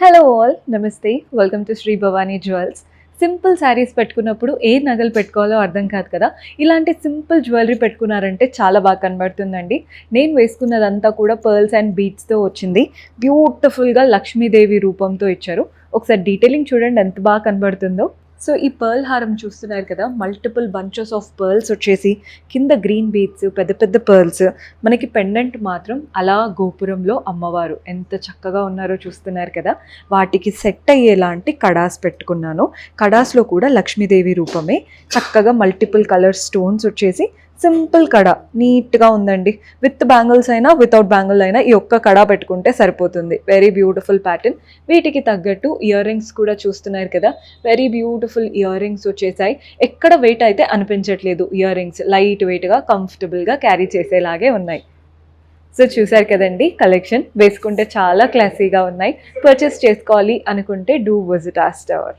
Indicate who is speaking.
Speaker 1: Hello all, నమస్తే. Welcome to Shri Bhavani jewels. Simple sarees పెట్టుకున్నప్పుడు ఏ నగలు పెట్టుకోవాలో అర్థం కాదు కదా. ఇలాంటి సింపుల్ జ్యువెలరీ పెట్టుకున్నారంటే చాలా బాగా కనబడుతుందండి. నేను వేసుకున్నదంతా కూడా పర్ల్స్ అండ్ బీడ్స్తో వచ్చింది. బ్యూటిఫుల్గా లక్ష్మీదేవి రూపంతో ఇచ్చారు. ఒకసారి డీటెయిలింగ్ చూడండి ఎంత బాగా కనబడుతుందో. సో ఈ పర్ల్ హారం చూస్తున్నారు కదా, మల్టిపుల్ బంచెస్ ఆఫ్ పర్ల్స్ వచ్చేసి కింద గ్రీన్ బీడ్స్, పెద్ద పెద్ద పర్ల్స్. మనకి పెండెంట్ మాత్రం అలా గోపురంలో అమ్మవారు ఎంత చక్కగా ఉన్నారో చూస్తున్నారు కదా. వాటికి సెట్ అయ్యేలాంటి కడాస్ పెట్టుకున్నాను. కడాస్లో కూడా లక్ష్మీదేవి రూపమే. చక్కగా మల్టిపుల్ కలర్ స్టోన్స్ వచ్చేసి సింపుల్ కడ నీట్గా ఉందండి. విత్ బ్యాంగిల్స్ అయినా వితౌట్ బ్యాంగిల్ అయినా ఈ ఒక్క కడ పెట్టుకుంటే సరిపోతుంది. Very beautiful pattern. వీటికి తగ్గట్టు ఇయర్ రింగ్స్ కూడా చూస్తున్నారు కదా, వెరీ బ్యూటిఫుల్ ఇయర్ రింగ్స్ వచ్చేసాయి. ఎక్కడ వెయిట్ అయితే అనిపించట్లేదు. ఇయర్ రింగ్స్ లైట్ వెయిట్గా కంఫర్టబుల్గా క్యారీ చేసేలాగే ఉన్నాయి. సో చూసారు కదండి కలెక్షన్. వేసుకుంటే చాలా క్లాసీగా ఉన్నాయి. పర్చేస్ చేసుకోవాలి అనుకుంటే డూ విజిట్ our store.